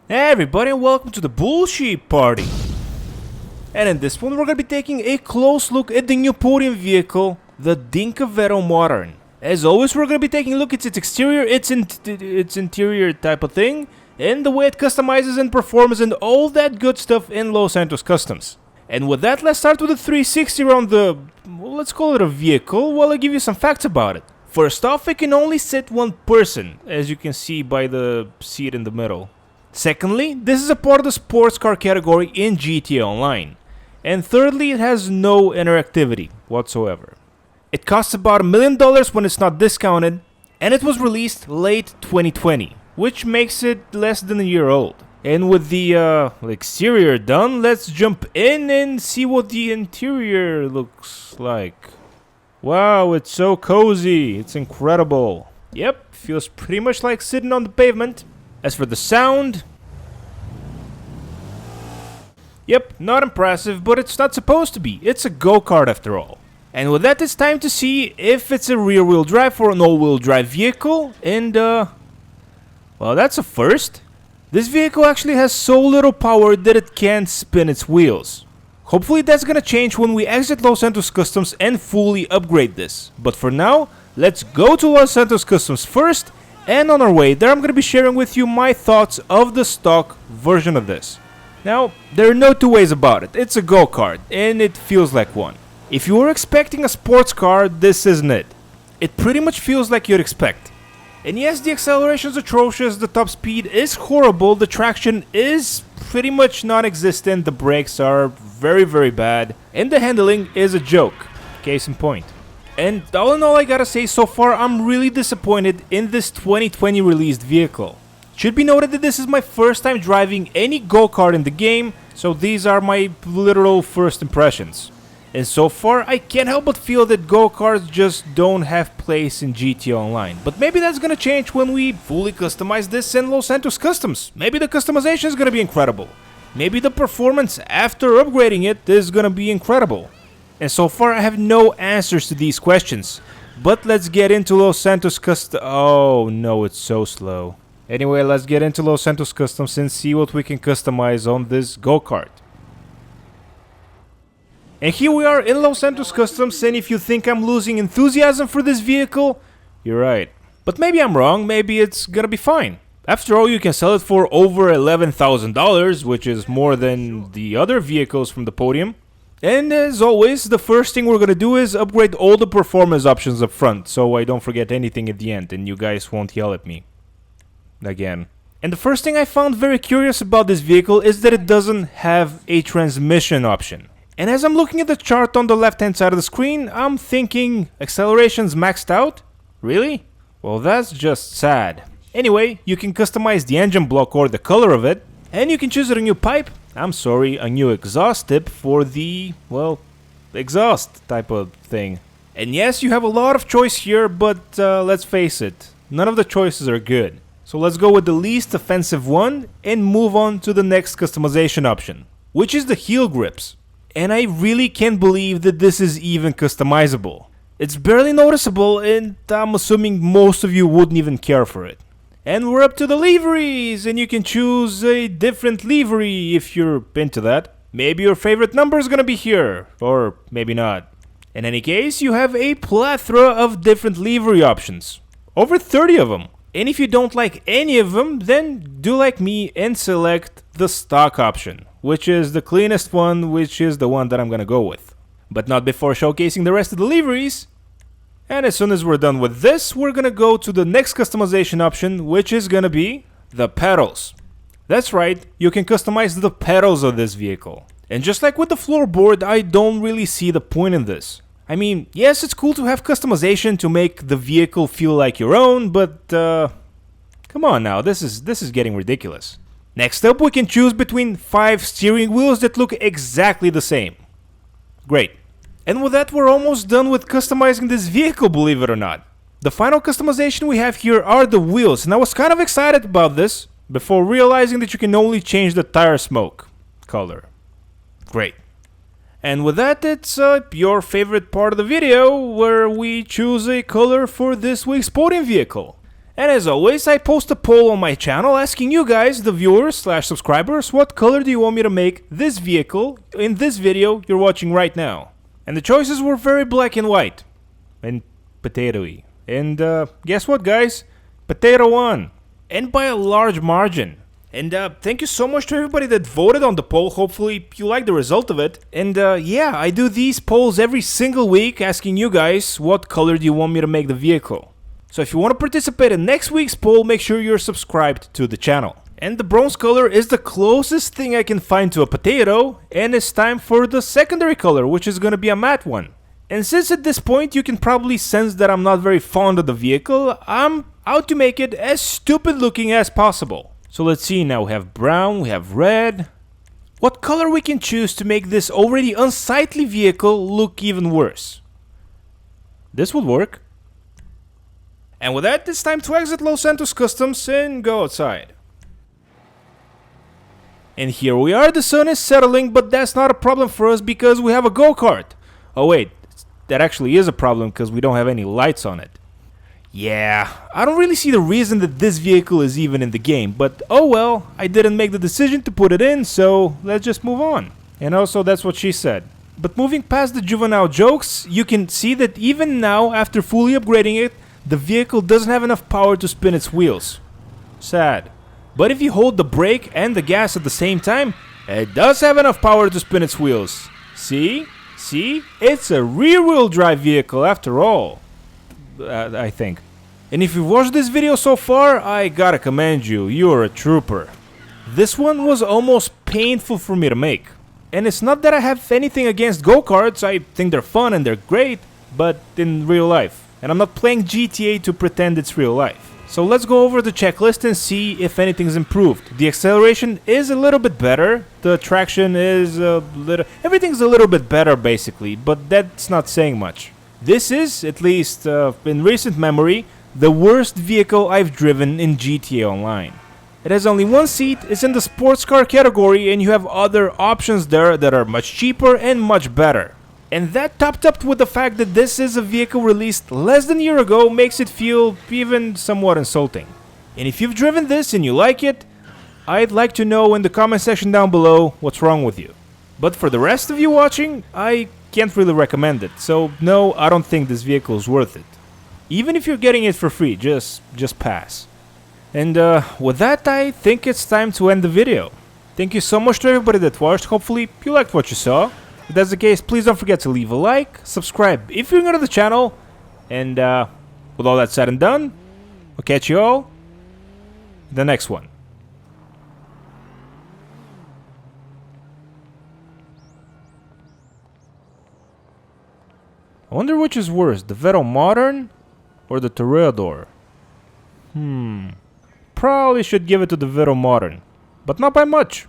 Hey everybody, and welcome to the bullshit party. And in this one we're gonna be taking a close look at the new Podium vehicle, the Dinka Veto Modern. As always, we're gonna be taking a look at its exterior, its interior type of thing, and the way it customizes and performs and all that good stuff in Santos Customs. And with that, let's start with the 360 around the, well, let's call it a vehicle, while I give you some facts about it. First off, it can only sit one person, as you can see by the seat in the middle. Secondly, this is a part of the sports car category in GTA Online. And thirdly, it has no interactivity whatsoever. It costs about $1 million when it's not discounted, and it was released late 2020, which makes it less than a year old. And with the exterior done, let's jump in and see what the interior looks like. Wow, it's so cozy, it's incredible. Yep, feels pretty much like sitting on the pavement. As for the sound, yep, not impressive, but it's not supposed to be. It's a go-kart after all. And with that, it's time to see if it's a rear-wheel drive or an all-wheel drive vehicle. And, well, that's a first. This vehicle actually has so little power that it can't spin its wheels. Hopefully that's gonna change when we exit Santos Customs and fully upgrade this. But for now, let's go to Santos Customs first. And on our way there, I'm going to be sharing with you my thoughts of the stock version of this. Now, there are no two ways about it. It's a go-kart, and it feels like one. If you were expecting a sports car, this isn't it. It pretty much feels like you'd expect. And yes, the acceleration is atrocious, the top speed is horrible, the traction is pretty much non-existent, the brakes are very bad, and the handling is a joke. Case in point. And all in all, I gotta say, so far I'm really disappointed in this 2020 released vehicle. Should be noted that this is my first time driving any go-kart in the game, so these are my literal first impressions. And so far, I can't help but feel that go-karts just don't have place in GTA Online. But maybe that's gonna change when we fully customize this in Santos Customs. Maybe the customization is gonna be incredible. Maybe the performance after upgrading it is gonna be incredible. And so far I have no answers to these questions. But let's get into Santos Customs. Oh no, it's so slow. Anyway, let's get into Santos Customs and see what we can customize on this go-kart. And here we are in Santos Customs, and if you think I'm losing enthusiasm for this vehicle, you're right. But maybe I'm wrong, maybe it's gonna be fine. After all, you can sell it for over $11,000, which is more than the other vehicles from the Podium. And as always, the first thing we're gonna do is upgrade all the performance options up front, so I don't forget anything at the end and you guys won't yell at me. Again. And the first thing I found very curious about this vehicle is that it doesn't have a transmission option. And as I'm looking at the chart on the left hand side of the screen, I'm thinking, acceleration's maxed out? Really? Well, that's just sad. Anyway, you can customize the engine block or the color of it, and you can choose a new pipe. A new exhaust tip for the, well, exhaust type of thing. And yes, you have a lot of choice here, but let's face it, none of the choices are good. So let's go with the least offensive one and move on to the next customization option, which is the heel grips. And I really can't believe that this is even customizable. It's barely noticeable, and I'm assuming most of you wouldn't even care for it. And we're up to the liveries, and you can choose a different livery if you're into that. Maybe your favorite number is gonna be here, or maybe not. In any case, you have a plethora of different livery options. Over 30 of them. And if you don't like any of them, then do like me and select the stock option, which is the cleanest one, which is the one that I'm gonna go with. But not before showcasing the rest of the liveries. And as soon as we're done with this, we're gonna go to the next customization option, which is gonna be the pedals. That's right, you can customize the pedals of this vehicle. And just like with the floorboard, I don't really see the point in this. I mean, yes, it's cool to have customization to make the vehicle feel like your own, but come on now, this is getting ridiculous. Next up, we can choose between 5 steering wheels that look exactly the same. Great. And with that, we're almost done with customizing this vehicle, believe it or not. The final customization we have here are the wheels, and I was kind of excited about this before realizing that you can only change the tire smoke color. Great. And with that, it's your favorite part of the video, where we choose a color for this week's Podium vehicle. And as always, I post a poll on my channel asking you guys, the viewers slash subscribers, what color do you want me to make this vehicle in this video you're watching right now? And the choices were very black and white. And potato-y. And guess what, guys? Potato won. And by a large margin. And thank you so much to everybody that voted on the poll. Hopefully you like the result of it. And yeah, I do these polls every single week asking you guys what color do you want me to make the vehicle. So if you want to participate in next week's poll, make sure you're subscribed to the channel. And the bronze color is the closest thing I can find to a potato, and it's time for the secondary color, which is going to be a matte one. And since at this point you can probably sense that I'm not very fond of the vehicle, I'm out to make it as stupid looking as possible. So let's see, now we have brown, we have red. What color we can choose to make this already unsightly vehicle look even worse? This would work. And with that, it's time to exit Los Santos Customs and go outside. And here we are, the sun is settling, but that's not a problem for us because we have a go-kart. Oh wait, that actually is a problem because we don't have any lights on it. Yeah, I don't really see the reason that this vehicle is even in the game, but oh well, I didn't make the decision to put it in, so let's just move on. And also, that's what she said. But moving past the juvenile jokes, you can see that even now, after fully upgrading it, the vehicle doesn't have enough power to spin its wheels. Sad. But if you hold the brake and the gas at the same time, it does have enough power to spin its wheels. See? See? It's a rear-wheel drive vehicle after all. I think. And if you've watched this video so far, I gotta commend you. You're a trooper. This one was almost painful for me to make. And it's not that I have anything against go-karts. I think they're fun and they're great, but in real life. And I'm not playing GTA to pretend it's real life. So let's go over the checklist and see if anything's improved. The acceleration is a little bit better. The traction is a little... everything's a little bit better basically, but that's not saying much. This is, at least in recent memory, the worst vehicle I've driven in GTA Online. It has only one seat, it's in the sports car category, and you have other options there that are much cheaper and much better. And that topped up with the fact that this is a vehicle released less than a year ago makes it feel even somewhat insulting. And if you've driven this and you like it, I'd like to know in the comment section down below what's wrong with you. But for the rest of you watching, I can't really recommend it, so no, I don't think this vehicle is worth it. Even if you're getting it for free, just pass. And with that, I think it's time to end the video. Thank you so much to everybody that watched. Hopefully you liked what you saw. If that's the case, please don't forget to leave a like, subscribe if you're new to the channel, and with all that said and done, I'll catch you all in the next one. I wonder which is worse, the Veto Modern or the Toreador? Probably should give it to the Veto Modern, but not by much.